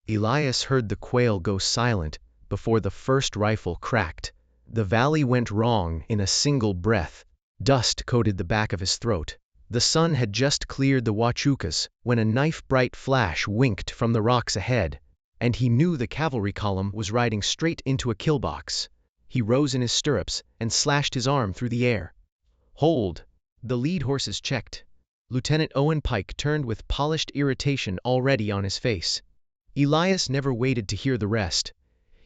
Elias heard the quail go silent before the first rifle cracked. The valley went wrong in a single breath. Dust coated the back of his throat. The sun had just cleared the Huachucas when a knife-bright flash winked from the rocks ahead, and he knew the cavalry column was riding straight into a killbox. He rose in his stirrups and slashed his arm through the air. "Hold!" The lead horses checked. Lieutenant Owen Pike turned with polished irritation already on his face. Elias never waited to hear the rest.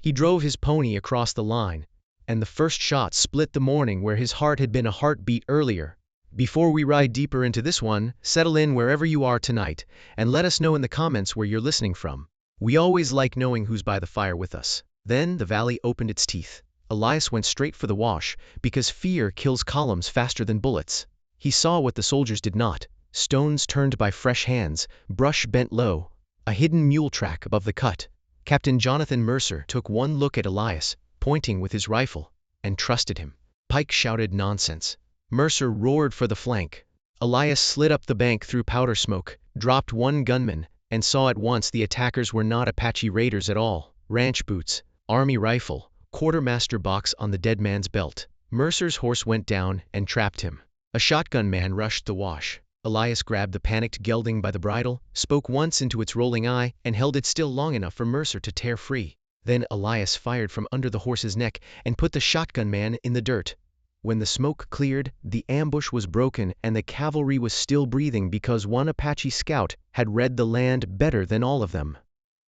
He drove his pony across the line, and the first shot split the morning where his heart had been a heartbeat earlier. Before we ride deeper into this one, settle in wherever you are tonight, and let us know in the comments where you're listening from. We always like knowing who's by the fire with us. Then the valley opened its teeth. Elias went straight for the wash, because fear kills columns faster than bullets. He saw what the soldiers did not: stones turned by fresh hands, brush bent low, a hidden mule track above the cut. Captain Jonathan Mercer took one look at Elias, pointing with his rifle, and trusted him. Pike shouted nonsense. Mercer roared for the flank. Elias slid up the bank through powder smoke, dropped one gunman, and saw at once the attackers were not Apache raiders at all. Ranch boots, army rifle, quartermaster box on the dead man's belt. Mercer's horse went down and trapped him. A shotgun man rushed the wash. Elias grabbed the panicked gelding by the bridle, spoke once into its rolling eye, and held it still long enough for Mercer to tear free. Then Elias fired from under the horse's neck and put the shotgun man in the dirt. When the smoke cleared, the ambush was broken and the cavalry was still breathing because one Apache scout had read the land better than all of them.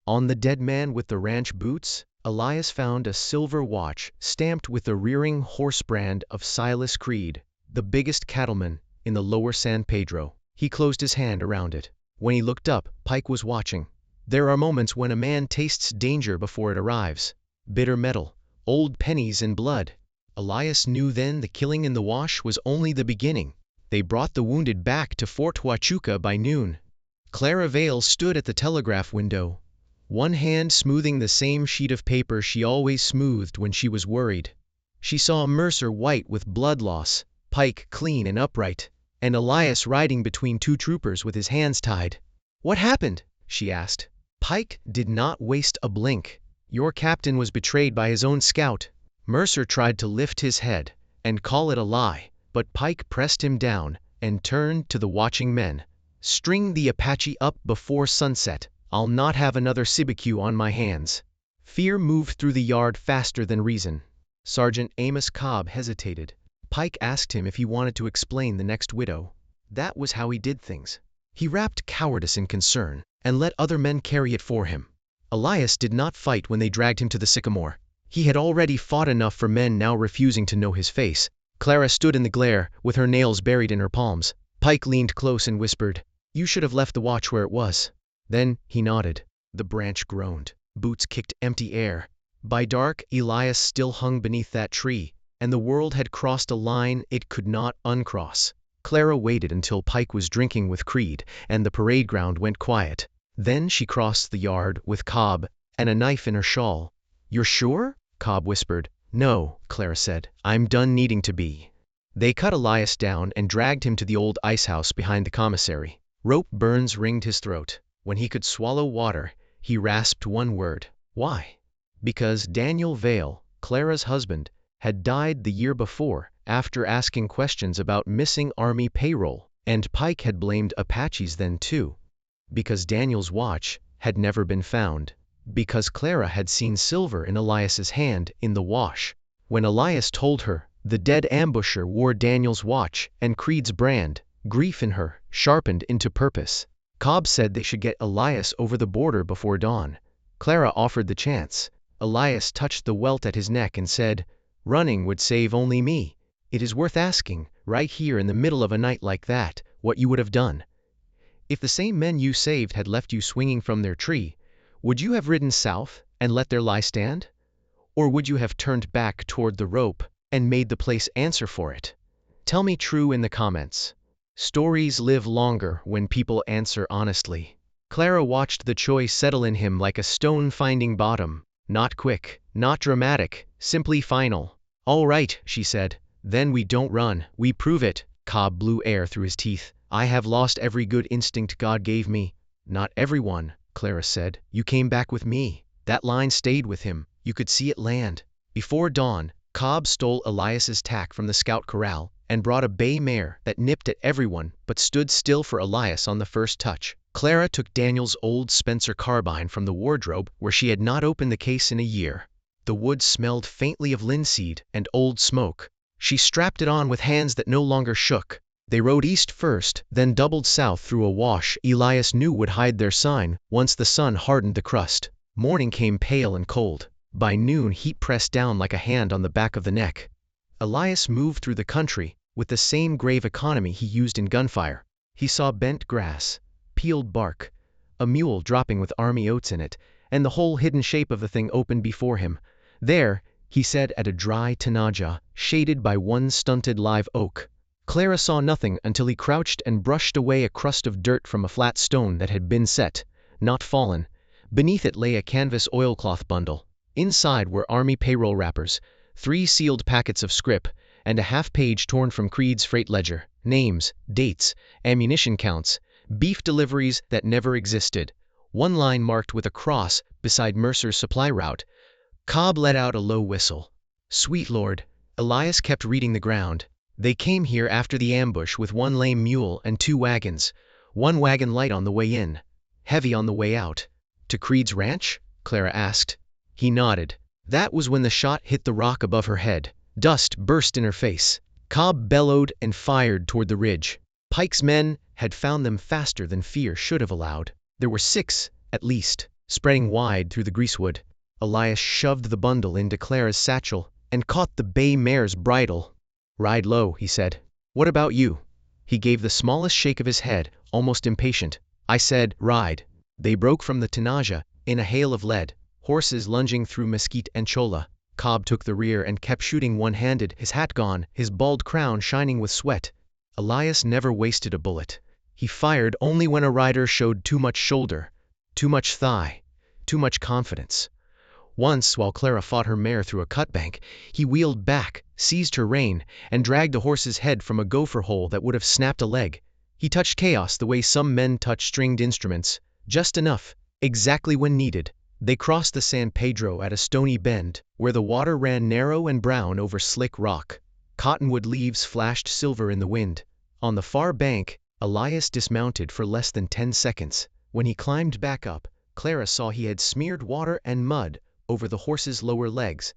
On the dead man with the ranch boots, Elias found a silver watch stamped with the rearing horse brand of Silas Creed, the biggest cattleman in the lower San Pedro. He closed his hand around it. When he looked up, Pike was watching. There are moments when a man tastes danger before it arrives. Bitter metal, old pennies and blood. Elias knew then the killing in the wash was only the beginning. They brought the wounded back to Fort Huachuca by noon. Clara Vale stood at the telegraph window, one hand smoothing the same sheet of paper she always smoothed when she was worried. She saw Mercer white with blood loss, Pike clean and upright, and Elias riding between two troopers with his hands tied. "What happened?" she asked. Pike did not waste a blink. "Your captain was betrayed by his own scout." Mercer tried to lift his head and call it a lie, but Pike pressed him down and turned to the watching men. "String the Apache up before sunset. I'll not have another barbecue on my hands." Fear moved through the yard faster than reason. Sergeant Amos Cobb hesitated. Pike asked him if he wanted to explain the next widow. That was how he did things. He wrapped cowardice in concern and let other men carry it for him. Elias did not fight when they dragged him to the sycamore. He had already fought enough for men now refusing to know his face. Clara stood in the glare, with her nails buried in her palms. Pike leaned close and whispered, "You should have left the watch where it was." Then he nodded. The branch groaned. Boots kicked empty air. By dark, Elias still hung beneath that tree, and the world had crossed a line it could not uncross. Clara waited until Pike was drinking with Creed, and the parade ground went quiet. Then she crossed the yard with Cobb and a knife in her shawl. "You're sure?" Cobb whispered. "No," Clara said. "I'm done needing to be." They cut Elias down and dragged him to the old ice house behind the commissary. Rope burns ringed his throat. When he could swallow water, he rasped one word. Why? Because Daniel Vale, Clara's husband, had died the year before after asking questions about missing army payroll, and Pike had blamed Apaches then too. Because Daniel's watch had never been found. Because Clara had seen silver in Elias's hand in the wash. When Elias told her the dead ambusher wore Daniel's watch and Creed's brand, grief in her sharpened into purpose. Cobb said they should get Elias over the border before dawn. Clara offered the chance. Elias touched the welt at his neck and said, "Running would save only me. It is worth asking, right here in the middle of a night like that, what you would have done. If the same men you saved had left you swinging from their tree, would you have ridden south and let their lie stand? Or would you have turned back toward the rope and made the place answer for it? Tell me true in the comments." Stories live longer when people answer honestly. Clara watched the choice settle in him like a stone finding bottom. Not quick, not dramatic, simply final. "All right," she said. "Then we don't run, we prove it." Cobb blew air through his teeth. "I have lost every good instinct God gave me." "Not everyone," Clara said. "You came back with me." That line stayed with him. You could see it land. Before dawn, Cobb stole Elias's tack from the scout corral and brought a bay mare that nipped at everyone but stood still for Elias on the first touch. Clara took Daniel's old Spencer carbine from the wardrobe where she had not opened the case in a year. The wood smelled faintly of linseed and old smoke. She strapped it on with hands that no longer shook. They rode east first, then doubled south through a wash Elias knew would hide their sign once the sun hardened the crust. Morning came pale and cold. By noon heat pressed down like a hand on the back of the neck. Elias moved through the country with the same grave economy he used in gunfire. He saw bent grass, peeled bark, a mule dropping with army oats in it, and the whole hidden shape of the thing opened before him. There, he said, at a dry tanaja, shaded by one stunted live oak. Clara saw nothing until he crouched and brushed away a crust of dirt from a flat stone that had been set, not fallen. Beneath it lay a canvas oilcloth bundle. Inside were army payroll wrappers, 3 sealed packets of scrip, and a half-page torn from Creed's freight ledger. Names, dates, ammunition counts, beef deliveries that never existed. One line marked with a cross beside Mercer's supply route. Cobb let out a low whistle. "Sweet Lord." Elias kept reading the ground. They came here after the ambush with 1 lame mule and 2 wagons. 1 wagon light on the way in, heavy on the way out. "To Creed's ranch?" Clara asked. He nodded. That was when the shot hit the rock above her head. Dust burst in her face. Cobb bellowed and fired toward the ridge. Pike's men had found them faster than fear should have allowed. There were 6, at least, spreading wide through the greasewood. Elias shoved the bundle into Clara's satchel and caught the bay mare's bridle. "Ride low," he said. "What about you?" He gave the smallest shake of his head, almost impatient. "I said, ride." They broke from the tanaja in a hail of lead, horses lunging through mesquite and cholla. Cobb took the rear and kept shooting one-handed, his hat gone, his bald crown shining with sweat. Elias never wasted a bullet. He fired only when a rider showed too much shoulder, too much thigh, too much confidence. Once, while Clara fought her mare through a cutbank, he wheeled back, seized her rein, and dragged the horse's head from a gopher hole that would have snapped a leg. He touched chaos the way some men touch stringed instruments, just enough, exactly when needed. They crossed the San Pedro at a stony bend, where the water ran narrow and brown over slick rock. Cottonwood leaves flashed silver in the wind. On the far bank, Elias dismounted for less than 10 seconds. When he climbed back up, Clara saw he had smeared water and mud over the horse's lower legs.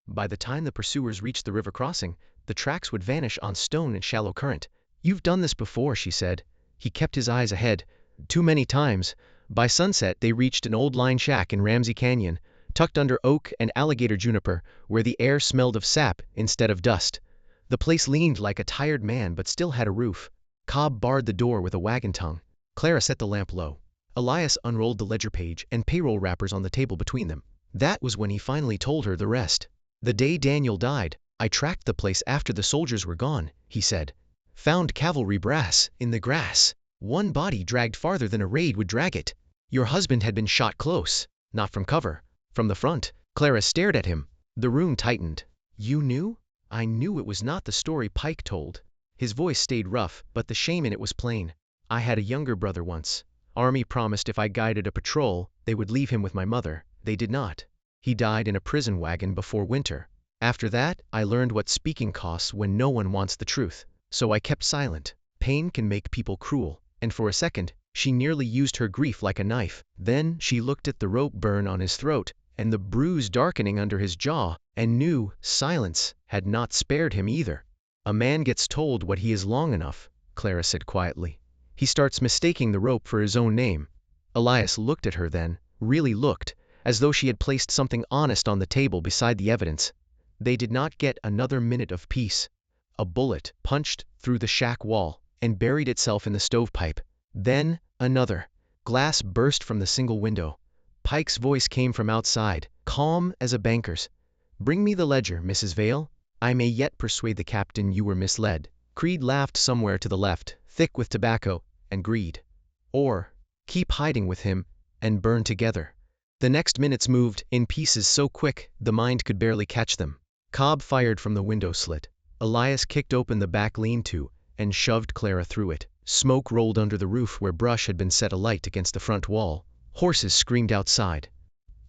By the time the pursuers reached the river crossing, the tracks would vanish on stone and shallow current. "You've done this before," she said. He kept his eyes ahead. "Too many times." By sunset they reached an old line shack in Ramsey Canyon, tucked under oak and alligator juniper, where the air smelled of sap instead of dust. The place leaned like a tired man but still had a roof. Cobb barred the door with a wagon tongue. Clara set the lamp low. Elias unrolled the ledger page and payroll wrappers on the table between them. That was when he finally told her the rest. "The day Daniel died, I tracked the place after the soldiers were gone," he said. "Found cavalry brass in the grass. 1 body dragged farther than a raid would drag it. Your husband had been shot close, not from cover, from the front." Clara stared at him. The room tightened. "You knew?" "I knew it was not the story Pike told." His voice stayed rough, but the shame in it was plain. "I had a younger brother once. Army promised if I guided a patrol, they would leave him with my mother. They did not. He died in a prison wagon before winter. After that, I learned what speaking costs when no one wants the truth. So I kept silent. Pain can make people cruel." And for a second, she nearly used her grief like a knife. Then she looked at the rope burn on his throat, and the bruise darkening under his jaw, and knew silence had not spared him either. "A man gets told what he is long enough," Clara said quietly. "He starts mistaking the rope for his own name." Elias looked at her then, really looked, as though she had placed something honest on the table beside the evidence. They did not get another minute of peace. A bullet punched through the shack wall and buried itself in the stovepipe. Then another. Glass burst from the single window. Pike's voice came from outside, calm as a banker's. "Bring me the ledger, Mrs. Vale. I may yet persuade the captain you were misled." Creed laughed somewhere to the left, thick with tobacco and greed. Or keep hiding with him and burn together. The next minutes moved in pieces so quick the mind could barely catch them. Cobb fired from the window slit. Elias kicked open the back lean-to and shoved Clara through it. Smoke rolled under the roof where brush had been set alight against the front wall. Horses screamed outside.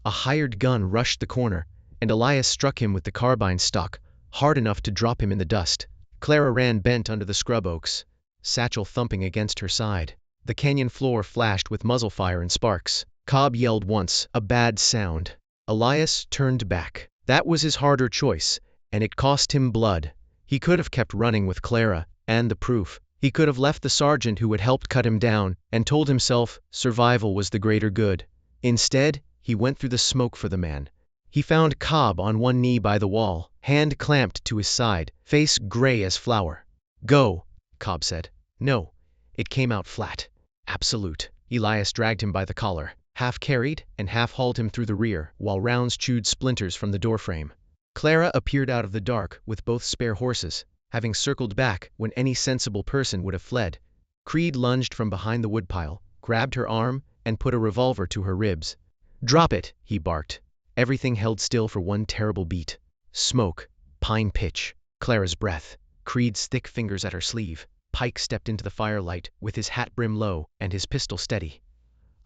A hired gun rushed the corner, and Elias struck him with the carbine stock, hard enough to drop him in the dust. Clara ran bent under the scrub oaks, satchel thumping against her side. The canyon floor flashed with muzzle fire and sparks. Cobb yelled once, a bad sound. Elias turned back. That was his harder choice, and it cost him blood. He could have kept running with Clara, and the proof. He could have left the sergeant who had helped cut him down, and told himself survival was the greater good. Instead, he went through the smoke for the man. He found Cobb on one knee by the wall, hand clamped to his side, face gray as flour. "Go," Cobb said. "No." It came out flat. Absolute. Elias dragged him by the collar, half carried and half hauled him through the rear, while rounds chewed splinters from the doorframe. Clara appeared out of the dark with both spare horses, having circled back when any sensible person would have fled. Creed lunged from behind the woodpile, grabbed her arm, and put a revolver to her ribs. "Drop it," he barked. Everything held still for one terrible beat. Smoke, pine pitch, Clara's breath, Creed's thick fingers at her sleeve. Pike stepped into the firelight with his hat brim low and his pistol steady.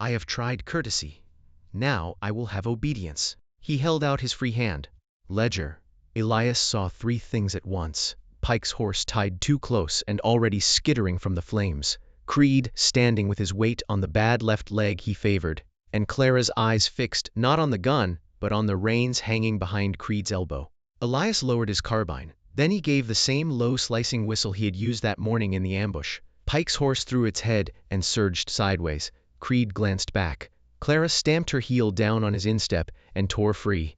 "I have tried courtesy. Now I will have obedience." He held out his free hand. Ledger. Elias saw three things at once. Pike's horse tied too close and already skittering from the flames. Creed standing with his weight on the bad left leg he favored, and Clara's eyes fixed not on the gun, but on the reins hanging behind Creed's elbow. Elias lowered his carbine. Then he gave the same low slicing whistle he had used that morning in the ambush. Pike's horse threw its head and surged sideways. Creed glanced back. Clara stamped her heel down on his instep and tore free.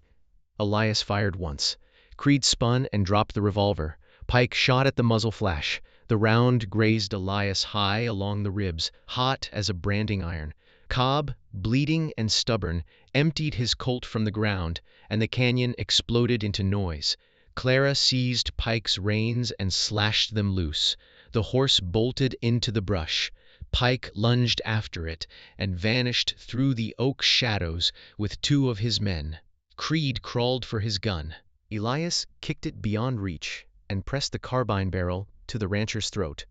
Elias fired once. Creed spun and dropped the revolver. Pike shot at the muzzle flash. The round grazed Elias high along the ribs, hot as a branding iron. Cobb, bleeding and stubborn, emptied his Colt from the ground, and the canyon exploded into noise. Clara seized Pike's reins and slashed them loose. The horse bolted into the brush. Pike lunged after it and vanished through the oak shadows with two of his men. Creed crawled for his gun. Elias kicked it beyond reach and pressed the carbine barrel to the rancher's throat.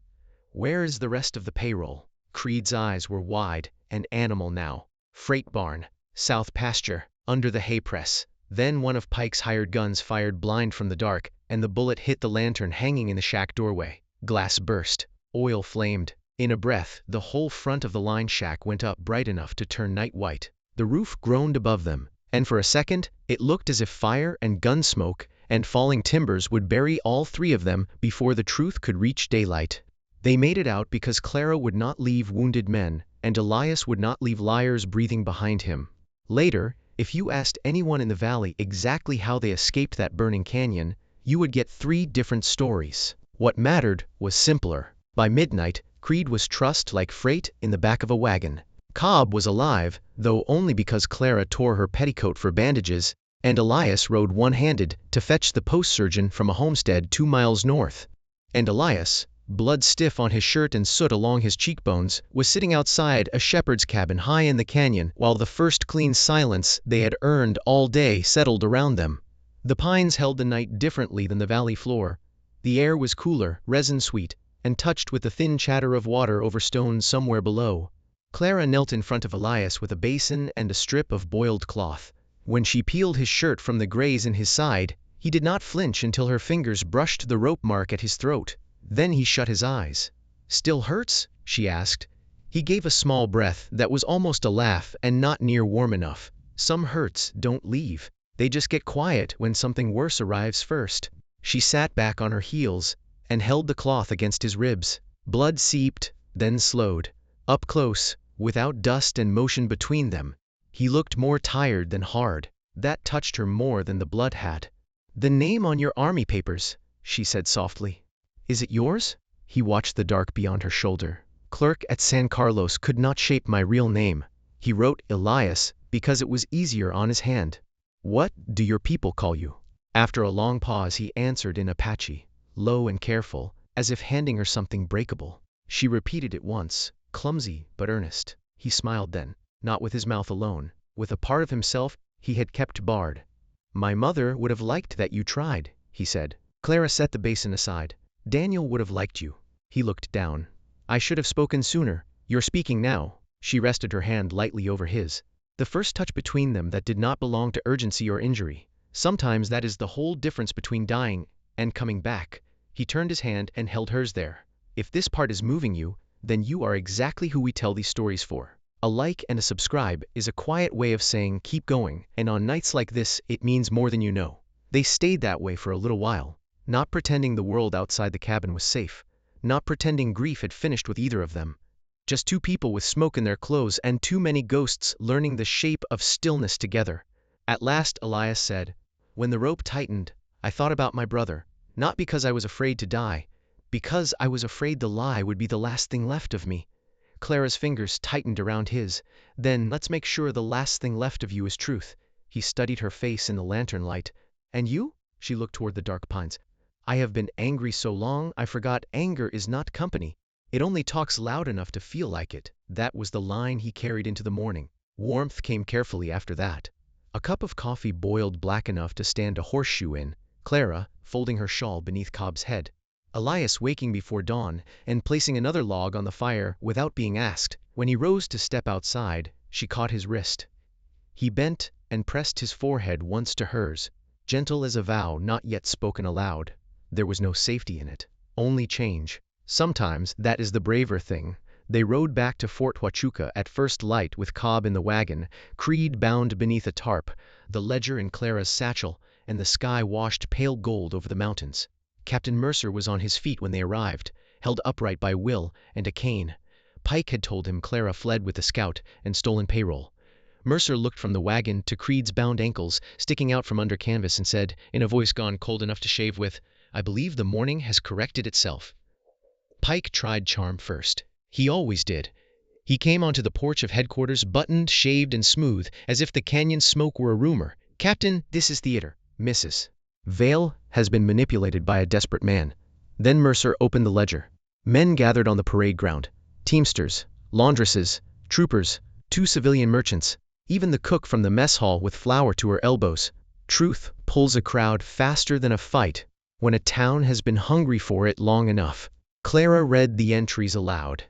"Where is the rest of the payroll?" Creed's eyes were wide and animal now. "Freight barn, south pasture, under the hay press." Then one of Pike's hired guns fired blind from the dark, and the bullet hit the lantern hanging in the shack doorway. Glass burst. Oil flamed. In a breath, the whole front of the line shack went up bright enough to turn night white. The roof groaned above them, and for a second, it looked as if fire and gun smoke and falling timbers would bury all three of them before the truth could reach daylight. They made it out because Clara would not leave wounded men, and Elias would not leave liars breathing behind him. Later, if you asked anyone in the valley exactly how they escaped that burning canyon, you would get three different stories. What mattered was simpler. By midnight, Creed was trussed like freight in the back of a wagon. Cobb was alive, though only because Clara tore her petticoat for bandages, and Elias rode one-handed to fetch the post surgeon from a homestead 2 miles north. And Elias, blood stiff on his shirt and soot along his cheekbones, was sitting outside a shepherd's cabin high in the canyon while the first clean silence they had earned all day settled around them. The pines held the night differently than the valley floor. The air was cooler, resin-sweet, and touched with the thin chatter of water over stones somewhere below. Clara knelt in front of Elias with a basin and a strip of boiled cloth. When she peeled his shirt from the graze in his side, he did not flinch until her fingers brushed the rope mark at his throat. Then he shut his eyes. "Still hurts?" she asked. He gave a small breath that was almost a laugh and not near warm enough. "Some hurts don't leave. They just get quiet when something worse arrives first." She sat back on her heels and held the cloth against his ribs. Blood seeped, then slowed. Up close, without dust and motion between them, he looked more tired than hard. That touched her more than the blood had. "The name on your army papers," she said softly. "Is it yours?" He watched the dark beyond her shoulder. "Clerk at San Carlos could not shape my real name. He wrote Elias because it was easier on his hand." "What do your people call you?" After a long pause he answered in Apache, low and careful, as if handing her something breakable. She repeated it once, clumsy but earnest. He smiled then, not with his mouth alone, with a part of himself he had kept barred. "My mother would have liked that you tried," he said. Clara set the basin aside. "Daniel would have liked you." He looked down. "I should have spoken sooner. You're speaking now." She rested her hand lightly over his. The first touch between them that did not belong to urgency or injury. Sometimes that is the whole difference between dying and coming back. He turned his hand and held hers there. If this part is moving you, then you are exactly who we tell these stories for. A like and a subscribe is a quiet way of saying keep going, and on nights like this it means more than you know. They stayed that way for a little while, not pretending the world outside the cabin was safe, not pretending grief had finished with either of them. Just two people with smoke in their clothes and too many ghosts learning the shape of stillness together. At last Elias said, "When the rope tightened, I thought about my brother, not because I was afraid to die, because I was afraid the lie would be the last thing left of me." Clara's fingers tightened around his. "Then let's make sure the last thing left of you is truth." He studied her face in the lantern light. "And you?" She looked toward the dark pines. "I have been angry so long I forgot anger is not company. It only talks loud enough to feel like it." That was the line he carried into the morning. Warmth came carefully after that. A cup of coffee boiled black enough to stand a horseshoe in. Clara, folding her shawl beneath Cobb's head. Elias waking before dawn and placing another log on the fire without being asked. When he rose to step outside, she caught his wrist. He bent and pressed his forehead once to hers, gentle as a vow not yet spoken aloud. There was no safety in it, only change. Sometimes that is the braver thing. They rode back to Fort Huachuca at first light with Cobb in the wagon, Creed bound beneath a tarp, the ledger in Clara's satchel, and the sky washed pale gold over the mountains. Captain Mercer was on his feet when they arrived, held upright by Will and a cane. Pike had told him Clara fled with the scout and stolen payroll. Mercer looked from the wagon to Creed's bound ankles sticking out from under canvas and said, in a voice gone cold enough to shave with, "I believe the morning has corrected itself." Pike tried charm first. He always did. He came onto the porch of headquarters buttoned, shaved, and smooth, as if the canyon smoke were a rumor. "Captain, this is theater. Mrs. Vale has been manipulated by a desperate man." Then Mercer opened the ledger. Men gathered on the parade ground. Teamsters, laundresses, troopers, 2 civilian merchants, even the cook from the mess hall with flour to her elbows. Truth pulls a crowd faster than a fight when a town has been hungry for it long enough. Clara read the entries aloud.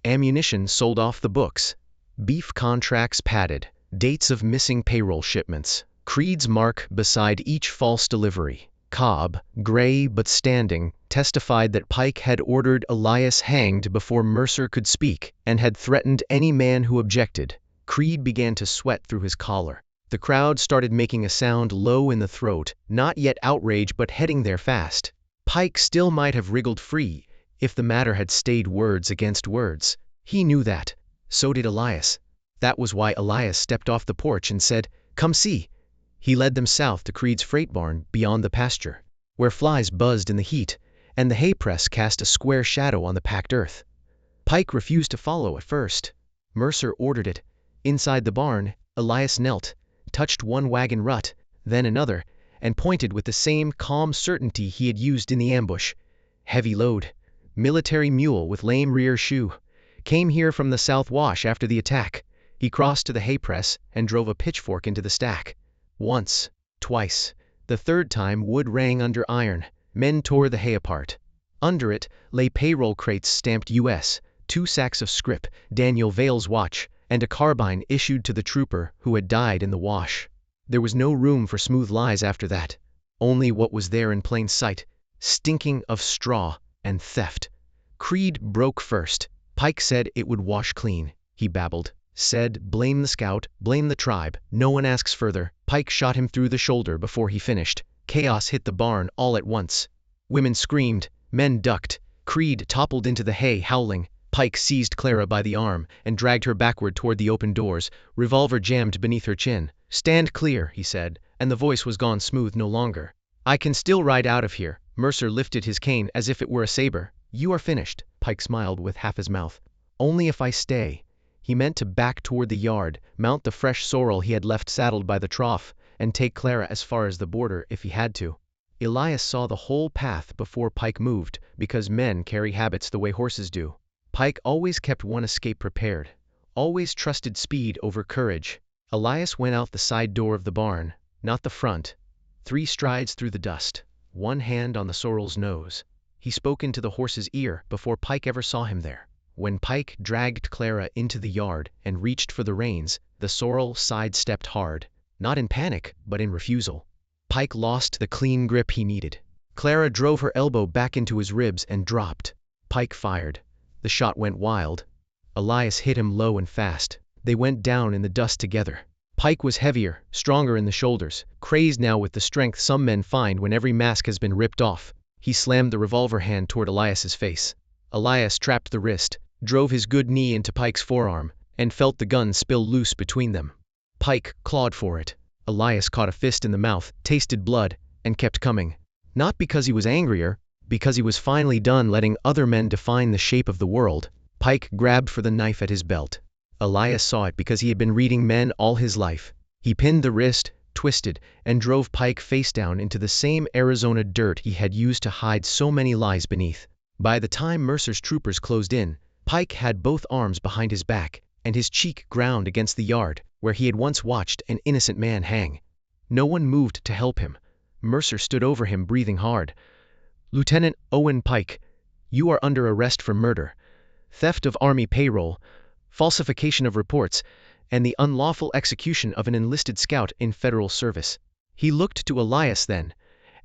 Ammunition sold off the books. Beef contracts padded. Dates of missing payroll shipments. Creed's mark beside each false delivery. Cobb, gray but standing, testified that Pike had ordered Elias hanged before Mercer could speak, and had threatened any man who objected. Creed began to sweat through his collar. The crowd started making a sound low in the throat, not yet outrage but heading there fast. Pike still might have wriggled free, if the matter had stayed words against words. He knew that. So did Elias. That was why Elias stepped off the porch and said, "Come see." He led them south to Creed's freight barn beyond the pasture, where flies buzzed in the heat, and the hay press cast a square shadow on the packed earth. Pike refused to follow at first. Mercer ordered it. Inside the barn, Elias knelt, touched one wagon rut, then another, and pointed with the same calm certainty he had used in the ambush. "Heavy load. Military mule with lame rear shoe. Came here from the South Wash after the attack." He crossed to the hay press and drove a pitchfork into the stack. Once, twice. The third time wood rang under iron. Men tore the hay apart. Under it lay payroll crates stamped U.S., 2 sacks of scrip, Daniel Vale's watch, and a carbine issued to the trooper who had died in the wash. There was no room for smooth lies after that. Only what was there in plain sight, stinking of straw and theft. Creed broke first. Pike said it would wash clean. He babbled. Said, "Blame the scout, blame the tribe, no one asks further." Pike shot him through the shoulder before he finished. Chaos hit the barn all at once. Women screamed, men ducked. Creed toppled into the hay howling. Pike seized Clara by the arm and dragged her backward toward the open doors, revolver jammed beneath her chin. "Stand clear," he said, and the voice was gone smooth no longer. "I can still ride out of here." Mercer lifted his cane as if it were a saber. "You are finished," Pike smiled with half his mouth. "Only if I stay." He meant to back toward the yard, mount the fresh sorrel he had left saddled by the trough, and take Clara as far as the border if he had to. Elias saw the whole path before Pike moved, because men carry habits the way horses do. Pike always kept one escape prepared, always trusted speed over courage. Elias went out the side door of the barn, not the front. 3 strides through the dust, one hand on the sorrel's nose. He spoke into the horse's ear before Pike ever saw him there. When Pike dragged Clara into the yard and reached for the reins, the sorrel sidestepped hard, not in panic, but in refusal. Pike lost the clean grip he needed. Clara drove her elbow back into his ribs and dropped. Pike fired. The shot went wild. Elias hit him low and fast. They went down in the dust together. Pike was heavier, stronger in the shoulders, crazed now with the strength some men find when every mask has been ripped off. He slammed the revolver hand toward Elias's face. Elias trapped the wrist, drove his good knee into Pike's forearm, and felt the gun spill loose between them. Pike clawed for it. Elias caught a fist in the mouth, tasted blood, and kept coming. Not because he was angrier, because he was finally done letting other men define the shape of the world. Pike grabbed for the knife at his belt. Elias saw it because he had been reading men all his life. He pinned the wrist, twisted, and drove Pike face down into the same Arizona dirt he had used to hide so many lies beneath. By the time Mercer's troopers closed in, Pike had both arms behind his back, and his cheek ground against the yard, where he had once watched an innocent man hang. No one moved to help him. Mercer stood over him, breathing hard. "Lieutenant Owen Pike, you are under arrest for murder, theft of Army payroll, falsification of reports, and the unlawful execution of an enlisted scout in federal service." He looked to Elias then,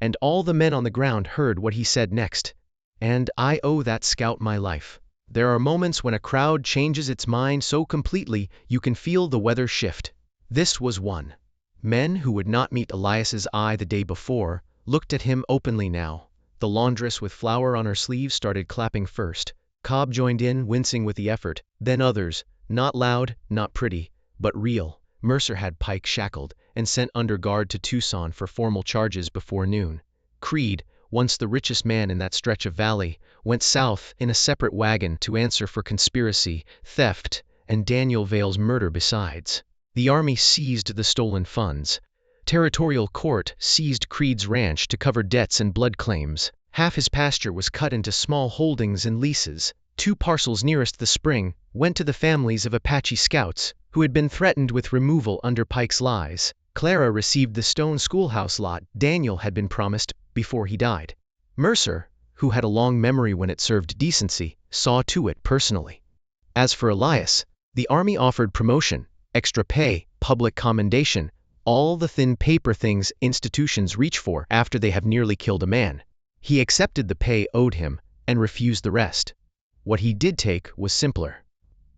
and all the men on the ground heard what he said next. "And I owe that scout my life." There are moments when a crowd changes its mind so completely you can feel the weather shift. This was one. Men who would not meet Elias's eye the day before looked at him openly now. The laundress with flour on her sleeve started clapping first. Cobb joined in, wincing with the effort. Then others, not loud, not pretty, but real. Mercer had Pike shackled and sent under guard to Tucson for formal charges before noon. Creed, once the richest man in that stretch of valley, went south in a separate wagon to answer for conspiracy, theft, and Daniel Vale's murder besides. The Army seized the stolen funds. Territorial Court seized Creed's ranch to cover debts and blood claims. Half his pasture was cut into small holdings and leases. 2 parcels nearest the spring went to the families of Apache scouts who had been threatened with removal under Pike's lies. Clara received the stone schoolhouse lot Daniel had been promised before he died. Mercer, who had a long memory when it served decency, saw to it personally. As for Elias, the Army offered promotion, extra pay, public commendation, all the thin paper things institutions reach for after they have nearly killed a man. He accepted the pay owed him and refused the rest. What he did take was simpler.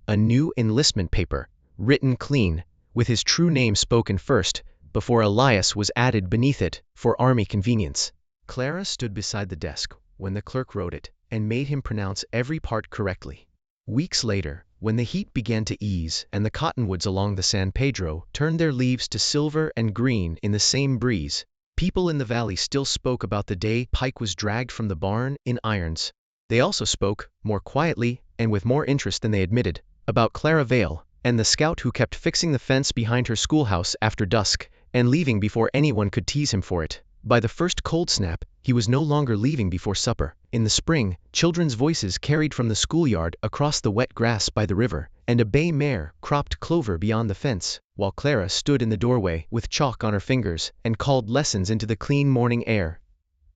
A new enlistment paper, written clean, with his true name spoken first, before Elias was added beneath it for Army convenience. Clara stood beside the desk when the clerk wrote it and made him pronounce every part correctly. Weeks later, when the heat began to ease and the cottonwoods along the San Pedro turned their leaves to silver and green in the same breeze, people in the valley still spoke about the day Pike was dragged from the barn in irons. They also spoke, more quietly and with more interest than they admitted, about Clara Vale and the scout who kept fixing the fence behind her schoolhouse after dusk and leaving before anyone could tease him for it. By the first cold snap, he was no longer leaving before supper. In the spring, children's voices carried from the schoolyard across the wet grass by the river, and a bay mare cropped clover beyond the fence, while Clara stood in the doorway with chalk on her fingers and called lessons into the clean morning air.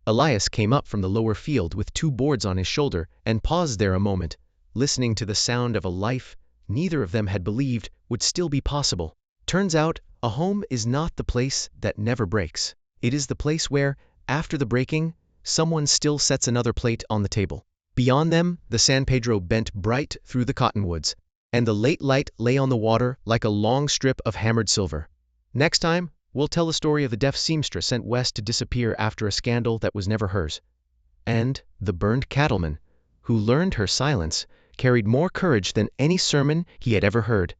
Elias came up from the lower field with 2 boards on his shoulder and paused there a moment, listening to the sound of a life neither of them had believed would still be possible. Turns out, a home is not the place that never breaks. It is the place where, after the breaking, someone still sets another plate on the table. Beyond them, the San Pedro bent bright through the cottonwoods, and the late light lay on the water like a long strip of hammered silver. Next time, we'll tell the story of the deaf seamstress sent west to disappear after a scandal that was never hers. And the burned cattleman, who learned her silence, carried more courage than any sermon he had ever heard.